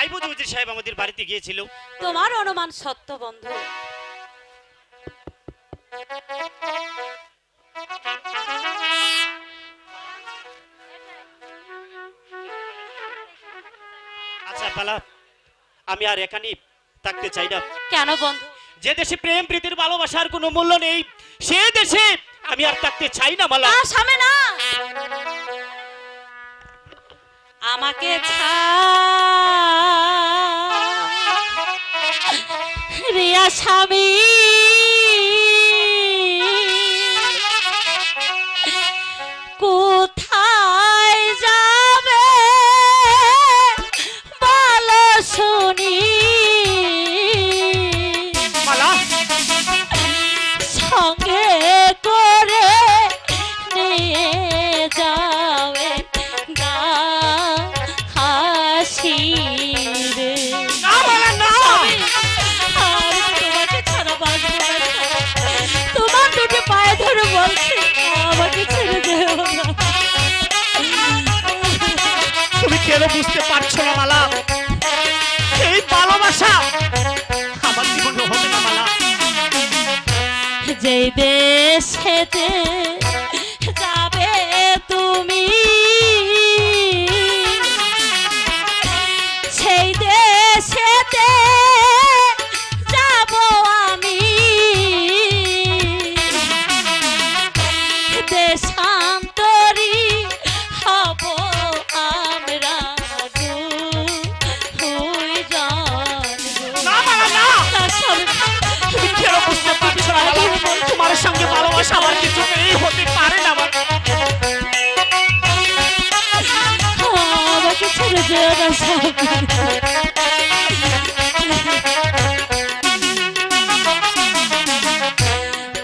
সাইবুদ্দিন উজির সাহেব আমাদের বাড়িতে গিয়েছিল। তোমার অনুমান সত্য বন্ধু। আচ্ছা পালা, আমি আর এখানে থাকতে চাই না। কেন বন্ধু? যে দেশে প্রেম প্রীতির ভালোবাসার কোনো মূল্য নেই, সে দেশে আমি আর থাকতে চাই না মালা। না স্বামী না, আমাকে রিয়া স্বামী কোথায় যাবে বলো শুনি, মালা সঙ্গে করে নিয়ে যাবে গা হাসি রে। না মালা না, আর তোমাকে ছাড়া বাঁচবো না। তোমার দুটি পায়ে ধরে বলছি আমাকে ছেড়ে যেও না। তুমি কেন বুঝতে পারছো না মালা? এই ভালোবাসা আমার জীবনে হবে না মালা। যেই দেশেতে যাবে তুমি সেই দেশেতে যাব আমি, দেশান্তরী হব আমরা না মালা না, তুমি কেন বুঝতে পারছো না মালা? তোমার সঙ্গে ভালোবাসা আমার কিছু নেই, হতে পারে না মালা। আমাকে ছেড়ে যেও না স্বামী।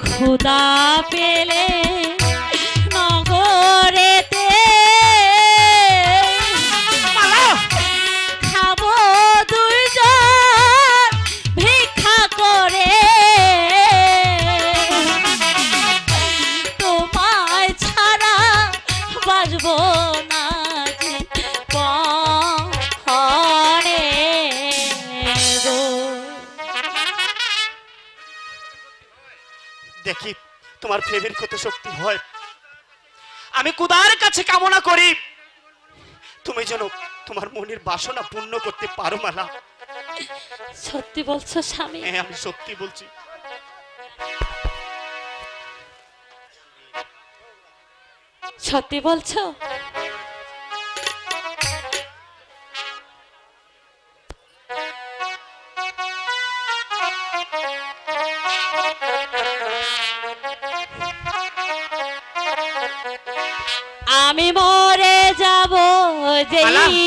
খুদা পেলে নগরেতে মালা খাবো দুইজন ভিক্ষা করে, তোমায় ছাড়া বাঁচবো না জীবনে গো। দেখি তোমার প্রেমের কত শক্তি হয়। আমি খোদার কাছে কামনা করি তুমি যেন তোমার মনের বাসনা পূর্ণ করতে পারো মালা। সত্যি বলছো স্বামী? হ্যাঁ আমি সত্যি বলছি। সত্যি বলছো? আমি মরে যাব মালা। যেই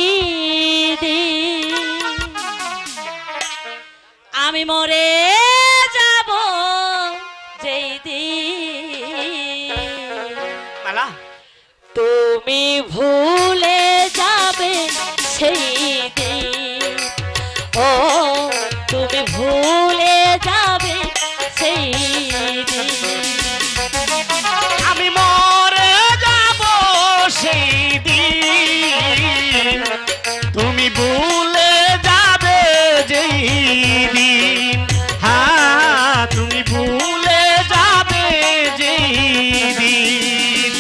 দিন, আমি মরে যাব যেই দিন, মালা তুমি ভুলে যাবে সেই দিন, ও তুমি ভুলে যাবে সেই দিন। আমি মরে যাব সেই দিন, তুমি ভুলে যাবে যেই দিন। হ্যাঁ তুমি ভুলে যাবে যেই দিন।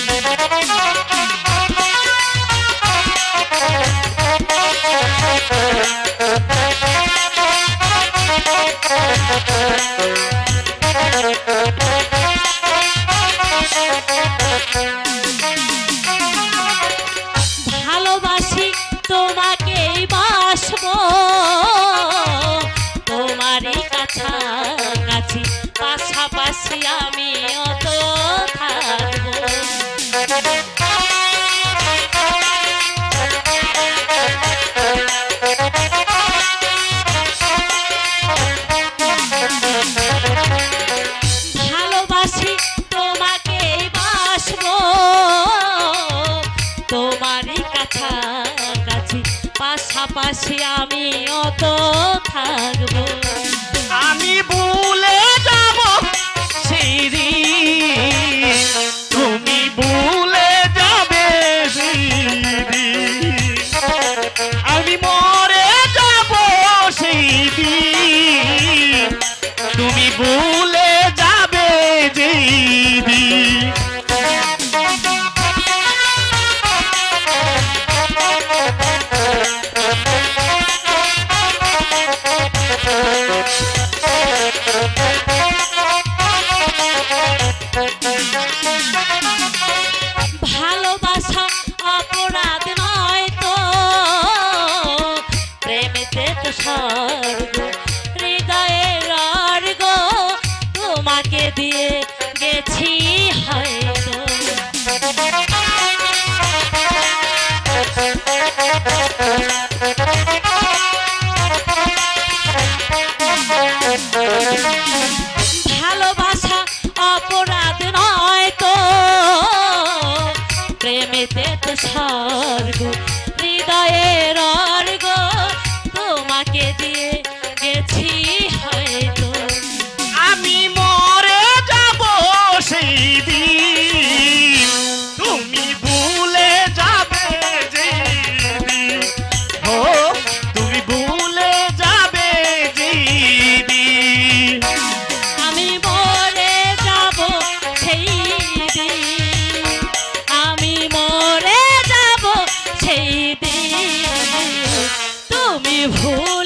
ভালোবাসি তোমাকেই বাসবো, তোমারই কাছাকাছি পাশাপাশি আমি অত থাকবো। ভালোবাসি তোমাকেই বাসবো, তোমারই কাছাকাছি পাশাপাশি আমি অত থাকবো। আমি ভুলে যাব সেই দিন, তুমি ভুলে যাবে সেই দিন। আমি মরে যাব ভুলে যাবে যেদিন। ভালোবাসা অপরাধ নয় তো, প্রেমেতে তো স্বর্গ, হৃদয়ের স্বর্গ তোমাকে দিয়ে গেছি হয়তো। ভালোবাসা অপরাধ নয় তো, প্রেমেতে তো স্বর্গ, হৃদয়ের স্বর্গ তোমাকে দিয়ে গেছি হয়তো। আমি মরে যাব সেই দিন, তুমি ভুলে যাবে যেদিন। ও তুমি ভুলে যাবে যেদিন। আমি মরে যাব সেই দিন, আমি মরে যাব সেই দিন, তুমি ভুল